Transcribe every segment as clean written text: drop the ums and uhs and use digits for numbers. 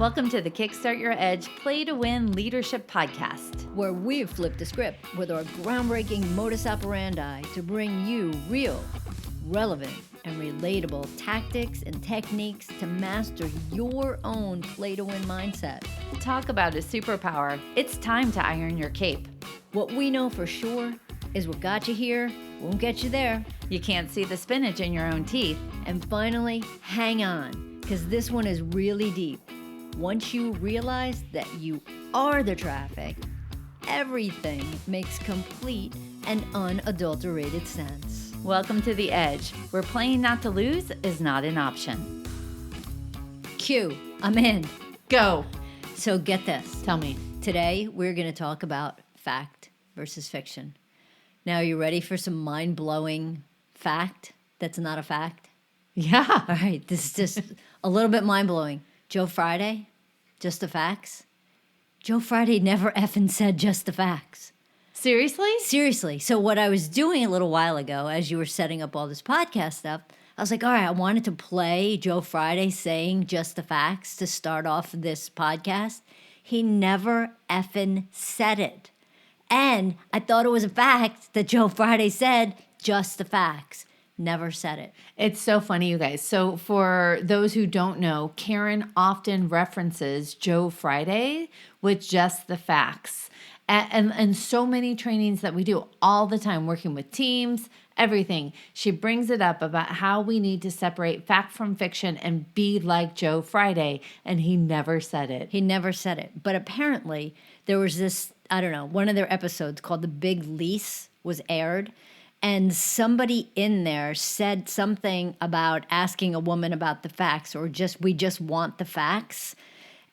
Welcome to the Kickstart Your Edge Play to Win Leadership Podcast, where we've flipped the script with our groundbreaking modus operandi to bring you real, relevant, and relatable tactics and techniques to master your own play to win mindset. Talk about a superpower. It's time to iron your cape. What we know for sure is what got you here won't get you there. You can't see the spinach in your own teeth. And finally, hang on, because this one is really deep. Once you realize that you are the traffic, everything makes complete and unadulterated sense. Welcome to The Edge, where playing not to lose is not an option. Q, I'm in. Go. So get this. Tell me. Today, we're going to talk about fact versus fiction. Now, are you ready for some mind-blowing fact that's not a fact? Yeah. All right, this is just a little bit mind-blowing. Joe Friday, just the facts. Joe Friday never effing said just the facts. Seriously? Seriously. So what I was doing a little while ago, as you were setting up all this podcast stuff, I was like, all right, I wanted to play Joe Friday saying just the facts to start off this podcast. He never effing said it. And I thought it was a fact that Joe Friday said just the facts. Never said it. It's so funny, you guys. So for those who don't know, Karen often references Joe Friday with just the facts. And so many trainings that we do all the time, working with teams, everything. She brings it up about how we need to separate fact from fiction and be like Joe Friday. And he never said it. He never said it. But apparently there was this, I don't know, one of their episodes called The Big Lease was aired. And somebody in there said something about asking a woman about the facts or we just want the facts.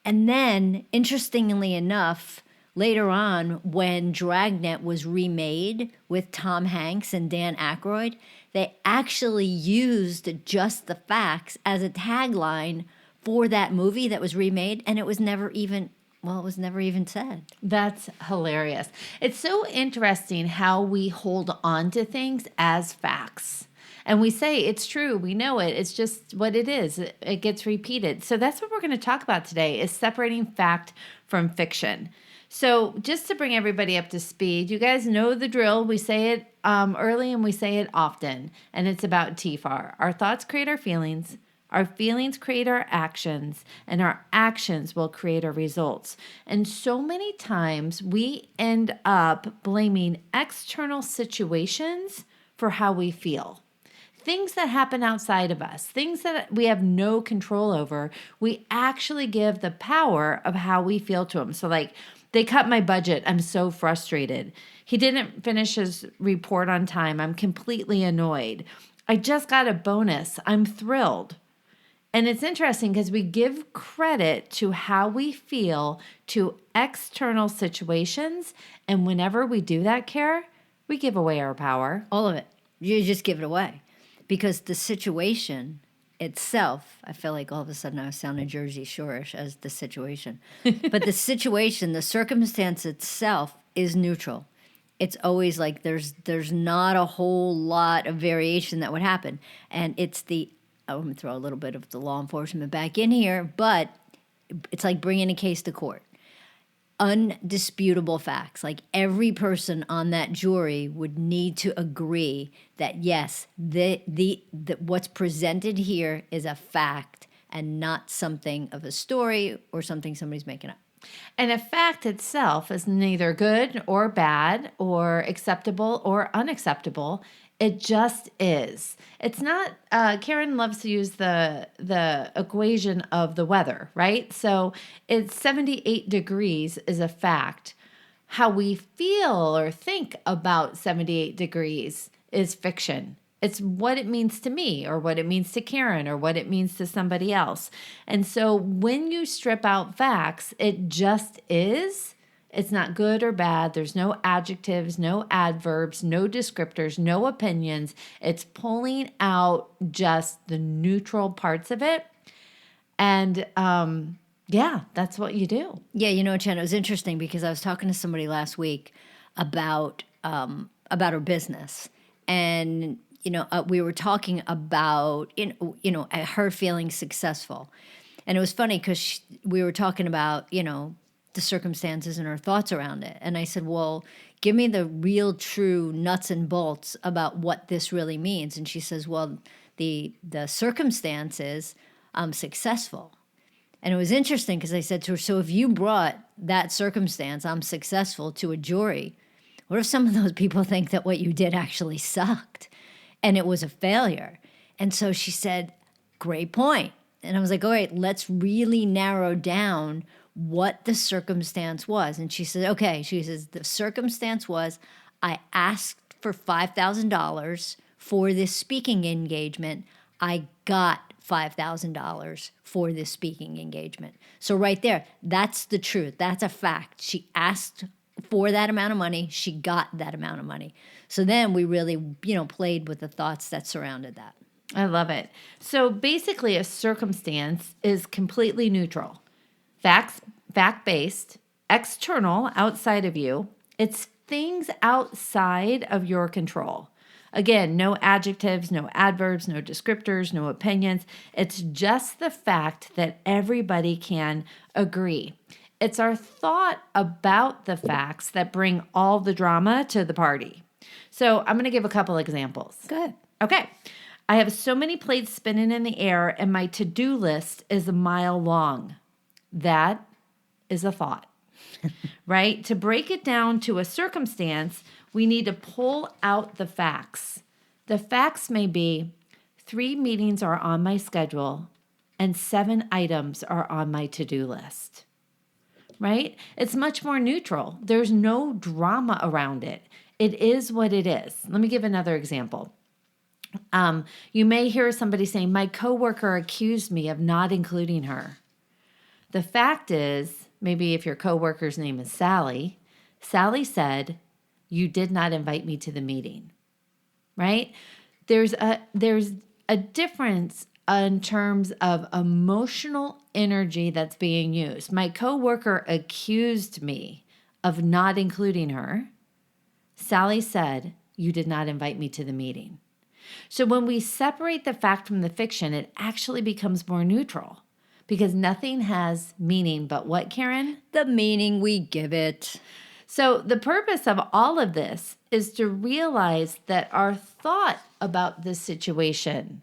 And then, interestingly enough, later on, when Dragnet was remade with Tom Hanks and Dan Aykroyd, they actually used just the facts as a tagline for that movie that was remade, and it was never even said. That's hilarious. It's so interesting how we hold on to things as facts. And we say it's true, we know it, it's just what it is. It gets repeated. So that's what we're going to talk about today is separating fact from fiction. So just to bring everybody up to speed, you guys know the drill. We say it early and we say it often. And it's about TFAR. Our thoughts create our feelings. Our feelings create our actions, and our actions will create our results. And so many times we end up blaming external situations for how we feel. Things that happen outside of us, things that we have no control over, we actually give the power of how we feel to them. So like, they cut my budget. I'm so frustrated. He didn't finish his report on time. I'm completely annoyed. I just got a bonus. I'm thrilled. And it's interesting because we give credit to how we feel to external situations. And whenever we do that, Kara, we give away our power. All of it. You just give it away. Because the situation itself, I feel like all of a sudden I was sounding Jersey Shore-ish as the situation. But the situation, the circumstance itself is neutral. It's always like there's not a whole lot of variation that would happen. And it's I'm going to throw a little bit of the law enforcement back in here, but it's like bringing a case to court. Undisputable facts. Like every person on that jury would need to agree that yes, what's presented here is a fact and not something of a story or something somebody's making up. And a fact itself is neither good or bad or acceptable or unacceptable. It just is. It's not, Karen loves to use the equation of the weather, right? So it's 78 degrees is a fact. How we feel or think about 78 degrees is fiction. It's what it means to me or what it means to Karen or what it means to somebody else. And so when you strip out facts, it just is. It's not good or bad. There's no adjectives, no adverbs, no descriptors, no opinions. It's pulling out just the neutral parts of it. And yeah, that's what you do. Yeah, you know, Jen, it was interesting because I was talking to somebody last week about her business. And, we were talking about, her feeling successful. And it was funny because we were talking about, the circumstances and her thoughts around it. And I said, well, give me the real, true nuts and bolts about what this really means. And she says, well, the circumstances, I'm successful. And it was interesting because I said to her, so if you brought that circumstance, I'm successful, to a jury, what if some of those people think that what you did actually sucked and it was a failure? And so she said, great point. And I was like, all right, let's really narrow down what the circumstance was. And she said, okay. She says, the circumstance was I asked for $5,000 for this speaking engagement. I got $5,000 for this speaking engagement. So right there, that's the truth. That's a fact. She asked for that amount of money. She got that amount of money. So then we really, played with the thoughts that surrounded that. I love it. So basically, a circumstance is completely neutral, fact-based, external, outside of you. It's things outside of your control. Again, no adjectives, no adverbs, no descriptors, no opinions. It's just the fact that everybody can agree. It's our thought about the facts that bring all the drama to the party. So I'm going to give a couple examples. Good. Okay. I have so many plates spinning in the air and my to-do list is a mile long. That is a thought, right? To break it down to a circumstance, we need to pull out the facts. The facts may be 3 meetings are on my schedule and 7 items are on my to-do list, right? It's much more neutral. There's no drama around it. It is what it is. Let me give another example. You may hear somebody saying, my coworker accused me of not including her. The fact is, maybe if your coworker's name is Sally, Sally said, you did not invite me to the meeting, right? There's a difference in terms of emotional energy that's being used. My coworker accused me of not including her. Sally said, you did not invite me to the meeting. So when we separate the fact from the fiction, it actually becomes more neutral because nothing has meaning but what, Karen? The meaning we give it. So the purpose of all of this is to realize that our thought about this situation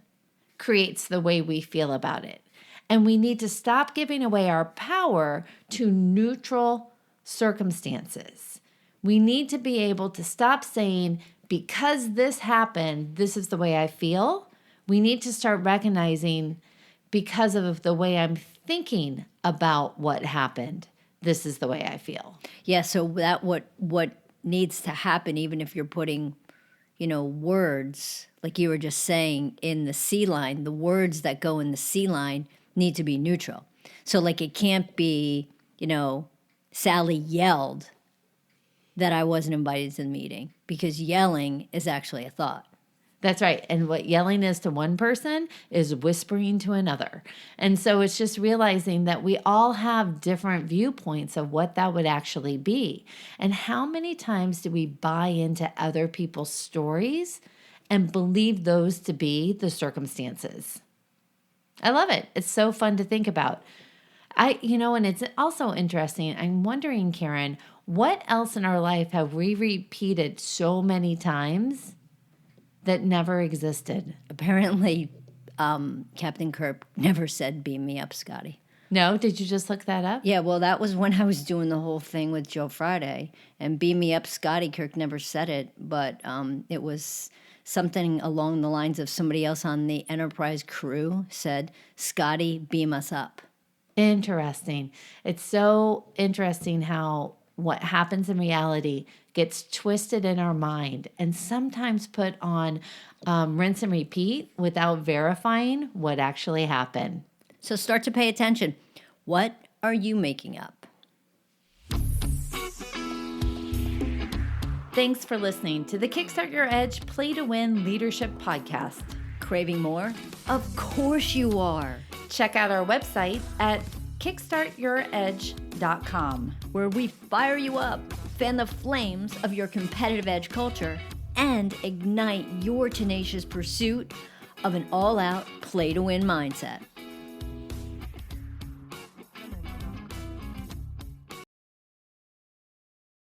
creates the way we feel about it. And we need to stop giving away our power to neutral circumstances. We need to be able to stop saying, because this happened, this is the way I feel. We need to start recognizing, because of the way I'm thinking about what happened, this is the way I feel. Yeah, so that what needs to happen, even if you're putting, words, like you were just saying, in the C line, the words that go in the C line need to be neutral. So like it can't be, Sally yelled that I wasn't invited to the meeting, because yelling is actually a thought. That's right. And what yelling is to one person is whispering to another. And so it's just realizing that we all have different viewpoints of what that would actually be. And how many times do we buy into other people's stories and believe those to be the circumstances? I love it. It's so fun to think about. And it's also interesting. I'm wondering, Karen, what else in our life have we repeated so many times that never existed? Apparently, Captain Kirk never said, beam me up, Scotty. No? Did you just look that up? Yeah, well, that was when I was doing the whole thing with Joe Friday. And beam me up, Scotty. Kirk never said it, but it was something along the lines of somebody else on the Enterprise crew said, Scotty, beam us up. Interesting. It's so interesting how what happens in reality gets twisted in our mind and sometimes put on rinse and repeat without verifying what actually happened. So start to pay attention. What are you making up? Thanks for listening to the Kickstart Your Edge Play to Win Leadership Podcast. Craving more? Of course you are. Check out our website at kickstartyouredge.com, where we fire you up, fan the flames of your competitive edge culture, and ignite your tenacious pursuit of an all-out play-to-win mindset.